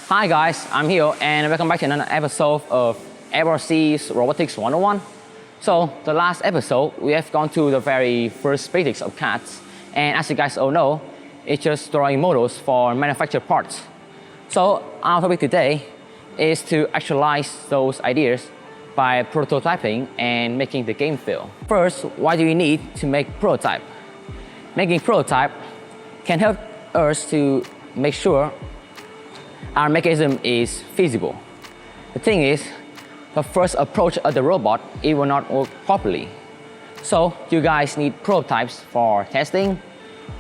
Hi guys, I'm here and welcome back to another episode of FRC's Robotics 101. So the last episode, we have gone to the very first basics of CADs, and as you guys all know, it's just drawing models for manufactured parts. So our topic today is to actualize those ideas by prototyping and making the game feel. First, why do you need to make prototype? Making prototype can help us to make sure our mechanism is feasible. The thing is, the first approach of the robot, it will not work properly. So you guys need prototypes for testing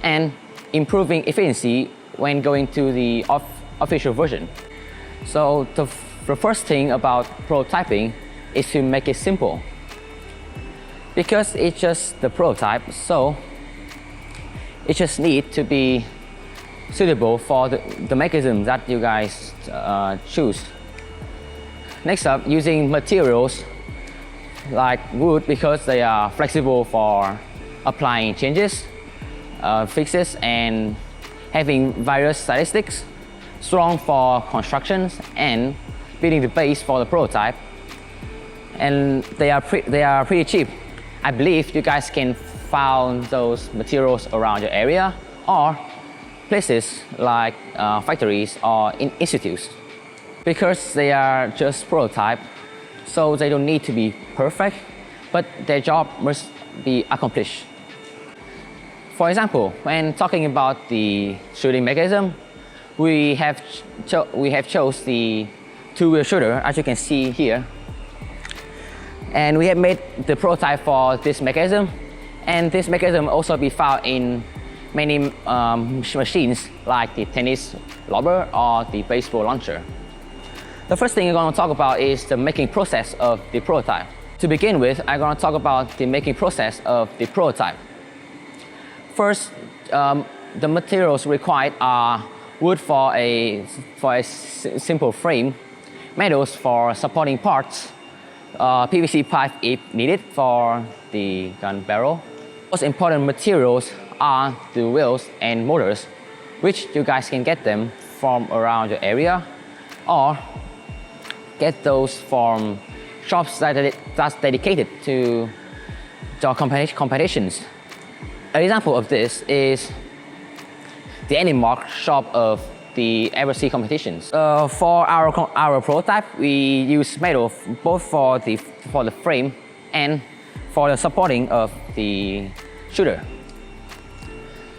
and improving efficiency when going to the official version. So the first thing about prototyping is to make it simple. Because it's just the prototype, so it just needs to be suitable for the mechanism that you guys choose. Next up, using materials like wood because they are flexible for applying changes, fixes, and having various statistics, strong for constructions and building the base for the prototype. And they are pretty cheap. I believe you guys can find those materials around your area or places like factories or institutes. Because they are just prototype, so they don't need to be perfect, but their job must be accomplished. For example, when talking about the shooting mechanism, we have chose the two-wheel shooter, as you can see here. And we have made the prototype for this mechanism, and this mechanism also be found in many machines like the tennis lobber or the baseball launcher. The first thing I'm going to talk about is the making process of the prototype. To begin with, I'm going to talk about the making process of the prototype. First, the materials required are wood for a simple frame, metals for supporting parts, PVC pipe if needed for the gun barrel. Most important materials are the wheels and motors, which you guys can get them from around your area or get those from shops that's dedicated to the competitions. An example of this is the Animark shop of the FRC competitions. For our prototype, we use metal both for the frame and for the supporting of the shooter.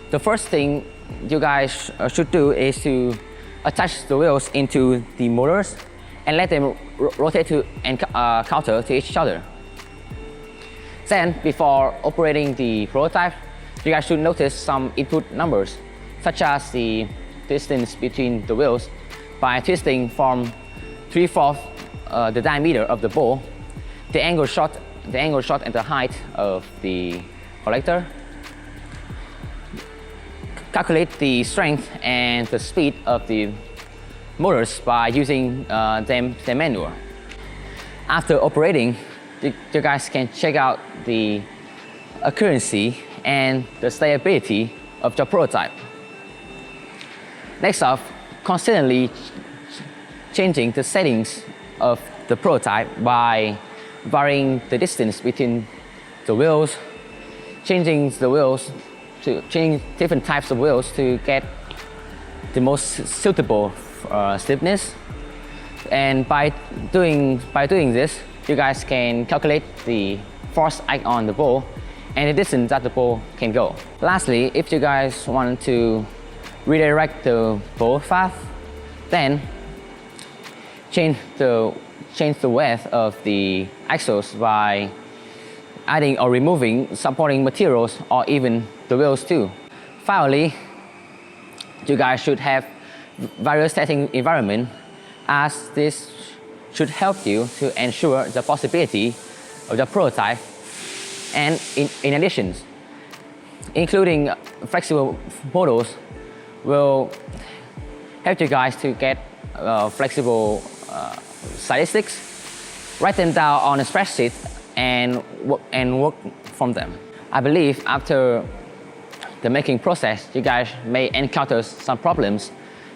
The first thing you guys should do is to attach the wheels into the motors and let them rotate and counter to each other. Then, before operating the prototype, you guys should notice some input numbers, such as the distance between the wheels by twisting from 3/4 the diameter of the ball, the angle shot and the height of the collector. Calculate the strength and the speed of the motors by using the manual. After operating, you guys can check out the accuracy and the stability of your prototype. Next up, constantly changing the settings of the prototype by varying the distance between the wheels, changing different types of wheels to get the most suitable stiffness. And by doing this, you guys can calculate the force act on the ball and the distance that the ball can go. Lastly, if you guys want to redirect the ball path, then change the width of the axles by adding or removing supporting materials or even the wheels too. Finally, you guys should have various testing environment, as this should help you to ensure the possibility of the prototype. And in addition, including flexible models will help you guys to get flexible statistics, write them down on a spreadsheet and work from them. I believe after the making process, you guys may encounter some problems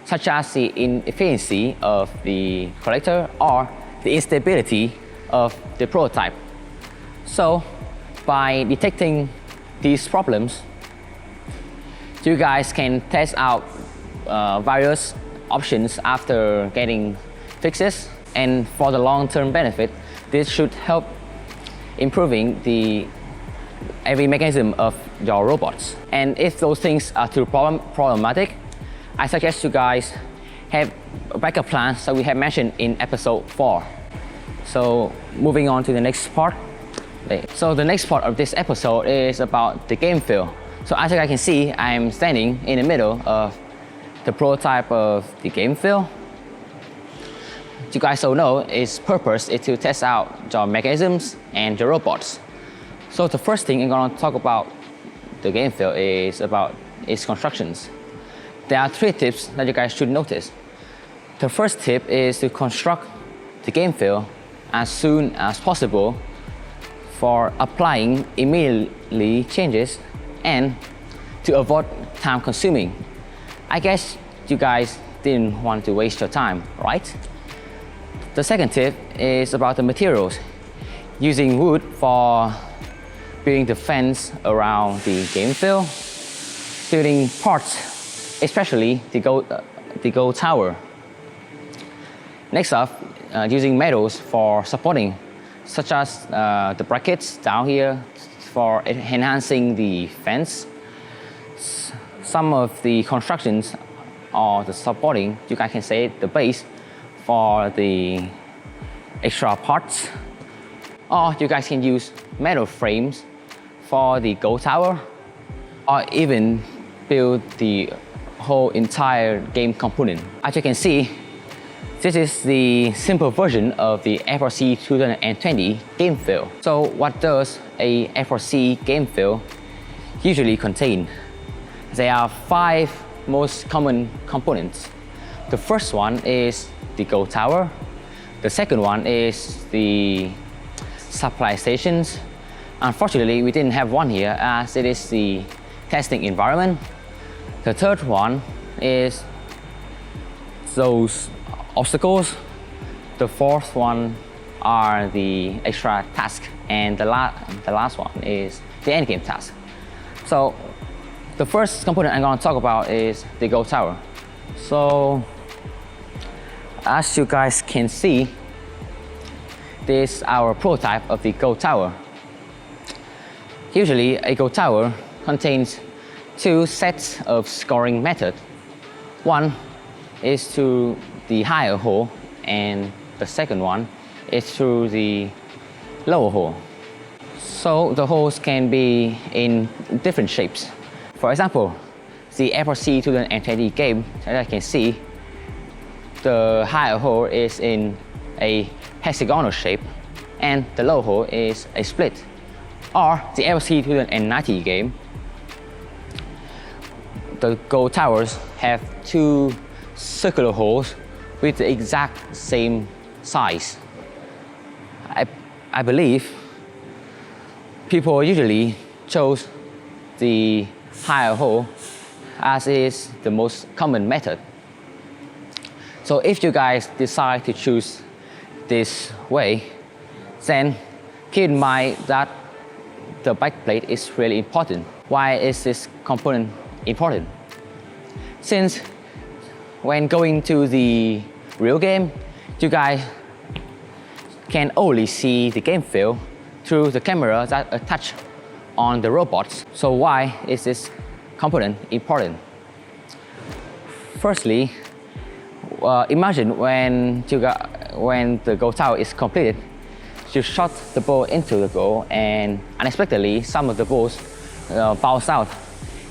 such as the inefficiency of the collector or the instability of the prototype. So by detecting these problems, you guys can test out various options after getting fixes, and for the long-term benefit, this should help improving the every mechanism of your robots. And if those things are too problematic, I suggest you guys have backup plans that we have mentioned in episode 4. So moving on to the next part. So the next part of this episode is about the game feel. So as you guys can see, I'm standing in the middle of the prototype of the game feel. You guys all know its purpose is to test out your mechanisms and your robots. So the first thing I'm going to talk about the game feel is about its constructions. There are 3 tips that you guys should notice. The first tip is to construct the game feel as soon as possible for applying immediately changes and to avoid time consuming. I guess you guys didn't want to waste your time, right? The second tip is about the materials. Using wood for building the fence around the game field, building parts, especially the gold tower. Next up, using metals for supporting, such as the brackets down here for enhancing the fence. Some of the constructions or the supporting, you guys can say the base for the extra parts. Or you guys can use metal frames for the gold tower, or even build the whole entire game component. As you can see, this is the simple version of the FRC 2020 game feel. So what does a FRC game feel usually contain? There are 5 most common components. The first one is the gold tower. The second one is the supply stations. Unfortunately, we didn't have one here as it is the testing environment. The third one is those obstacles. The fourth one are the extra tasks, and the last one is the endgame task. So the first component I'm going to talk about is the gold tower. So as you guys can see, this is our prototype of the gold tower. Usually a gold tower contains 2 sets of scoring methods. One is through the higher hole, and the second one is through the lower hole. So the holes can be in different shapes. For example, the FRC 2020 game, as you can see, the higher hole is in a hexagonal shape and the lower hole is a split. Or the FRC 2090 game, the gold towers have 2 circular holes with the exact same size. I believe people usually chose the higher hole as it is the most common method. So if you guys decide to choose this way, then keep in mind that the backplate is really important. Why is this component important? Since when going to the real game, you guys can only see the game feel through the camera that attach on the robots. So why is this component important? Firstly, imagine when the gold tower is completed, you shot the ball into the goal and unexpectedly some of the balls bounce out,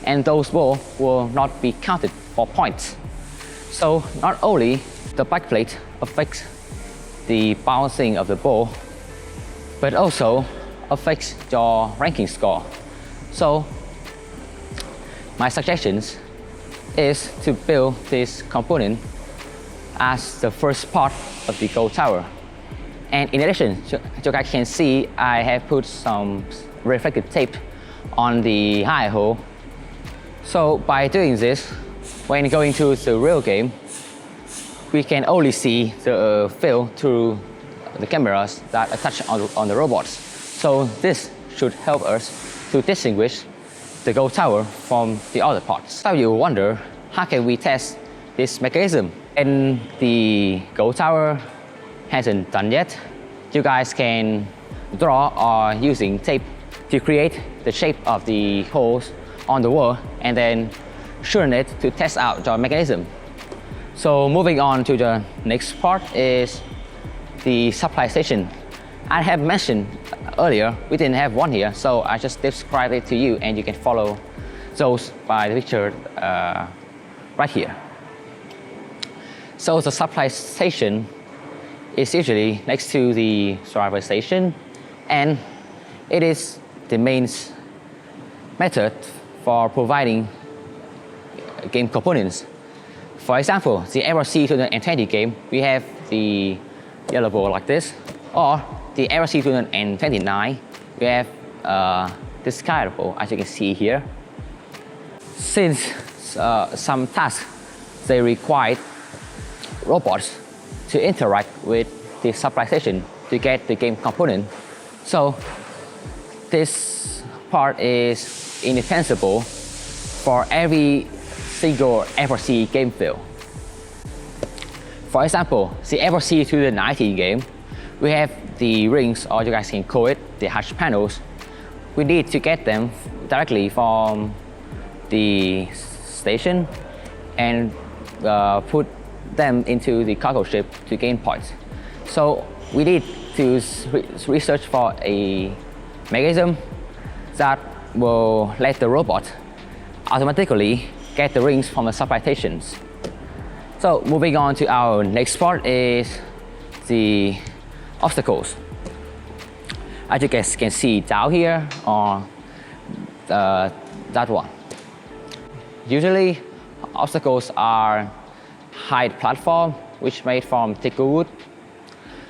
and those balls will not be counted for points. So not only the backplate affects the bouncing of the ball, but also affects your ranking score. So my suggestions is to build this component as the first part of the gold tower. And in addition, you guys can see I have put some reflective tape on the high hole. So by doing this, when going to the real game, we can only see the field through the cameras that attach on the robots. So this should help us to distinguish the gold tower from the other parts. So you wonder, how can we test this mechanism? And the gold tower hasn't done yet. You guys can draw or using tape to create the shape of the holes on the wall and then shorten it to test out your mechanism. So moving on to the next part is the supply station. I have mentioned earlier, we didn't have one here, so I just described it to you and you can follow those by the picture right here. So the supply station is usually next to the driver station, and it is the main method for providing game components. For example, the RC 2020 game, we have the yellow ball like this, or the RC 2029, we have this kind of ball, as you can see here. Since some tasks, they require robots to interact with the supply station to get the game component. So this part is indispensable for every single FRC game field. For example, the FRC 2019 game, we have the rings, or you guys can call it the hatch panels. We need to get them directly from the station and put them into the cargo ship to gain points. So we need to research for a mechanism that will let the robot automatically get the rings from the supply stations. So moving on to our next part is the obstacles. As you guys can see down here, or that one. Usually obstacles are high platform which made from thicker wood,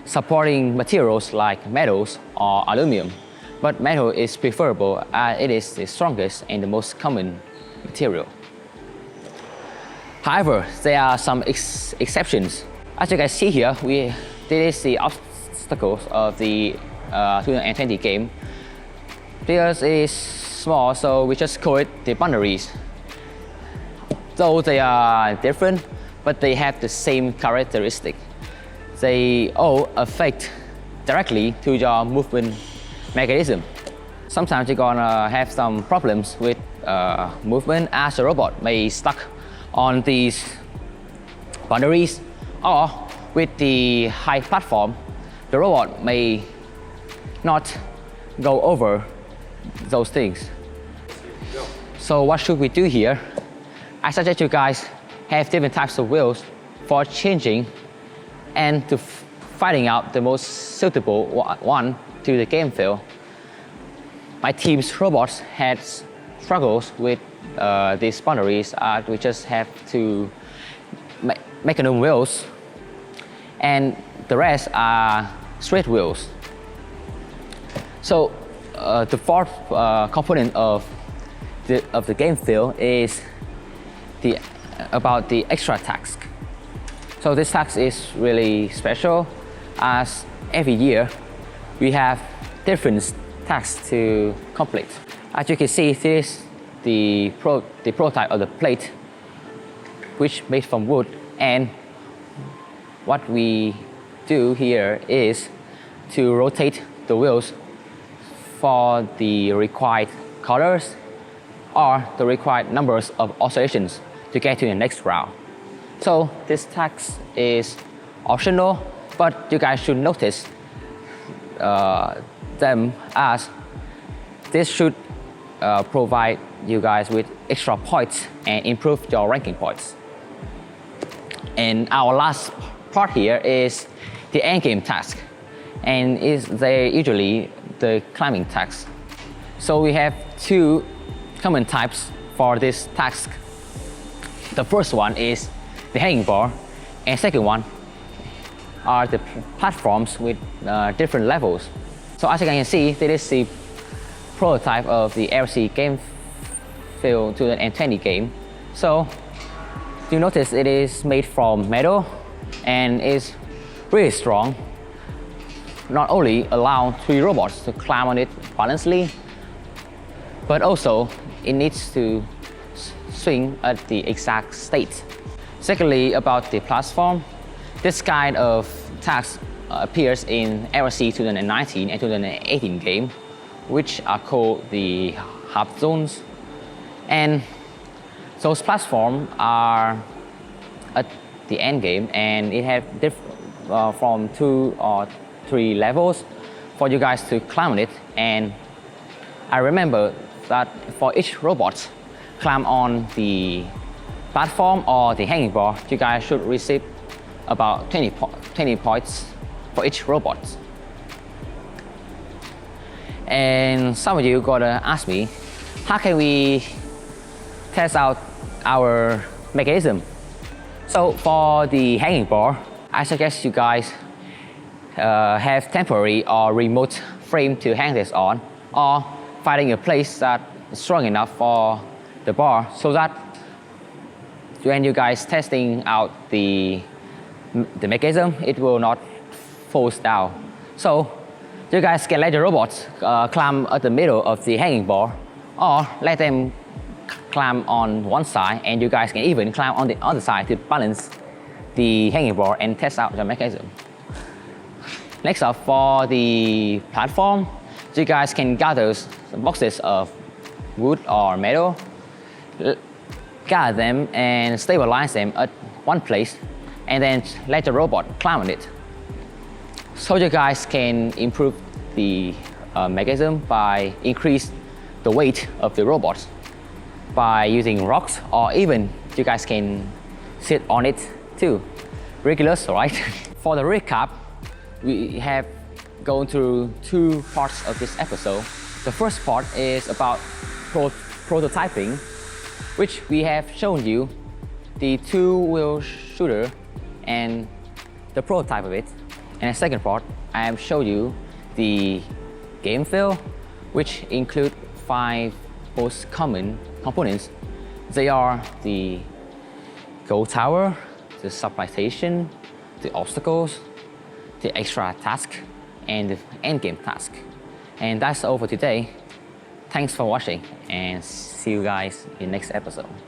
supporting materials like metals or aluminum. But metal is preferable as it is the strongest and the most common material. However, there are some exceptions. As you guys see here, this is the obstacles of the 2020 game. Because it is small, so we just call it the boundaries. Though they are different, but they have the same characteristic. They all affect directly to your movement mechanism. Sometimes you're gonna have some problems with movement as the robot may stuck on these boundaries, or with the high platform, the robot may not go over those things. So what should we do here? I suggest you guys have different types of wheels for changing and to finding out the most suitable one to the game field. My team's robots had struggles with these boundaries. We just have to make new wheels, and the rest are straight wheels. So the fourth component of the game field is about the extra task. So this task is really special, as every year we have different tasks to complete. As you can see, this is the prototype of the plate, which made from wood, and what we do here is to rotate the wheels for the required colors or the required numbers of oscillations to get to the next round. So this task is optional, but you guys should notice them, as this should provide you guys with extra points and improve your ranking points. And our last part here is the endgame task, and they're usually the climbing task. So we have two common types for this task. The first one is the hanging bar, and second one are the platforms with different levels. So as you can see, this is the prototype of the RC game field 2020 game. So you notice it is made from metal and is really strong. Not only allow 3 robots to climb on it balancedly, but also it needs to swing at the exact state. Secondly, about the platform, this kind of task appears in RC 2019 and 2018 game, which are called the half zones. And those platforms are at the end game, and it has from 2 or 3 levels for you guys to climb on it. And I remember that for each robot climb on the platform or the hanging bar, you guys should receive about 20 points for each robot. And some of you gotta ask me, how can we test out our mechanism? So for the hanging bar, I suggest you guys have temporary or remote frame to hang this on, or finding a place that is strong enough for the bar, so that when you guys testing out the mechanism, it will not fall down. So you guys can let the robots climb at the middle of the hanging bar, or let them climb on one side, and you guys can even climb on the other side to balance the hanging bar and test out the mechanism. Next up, for the platform, you guys can gather boxes of wood or metal, gather them and stabilize them at one place, and then let the robot climb on it. So you guys can improve the mechanism by increase the weight of the robot by using rocks, or even you guys can sit on it too. Ridiculous, right? For the recap, we have gone through 2 parts of this episode. The first part is about prototyping, which we have shown you the 2-wheel shooter and the prototype of it. And the second part, I have shown you the game feel, which include 5 most common components. They are the goal tower, the supply station, the obstacles, the extra task, and the endgame task. And that's all for today. Thanks for watching, and see you guys in the next episode.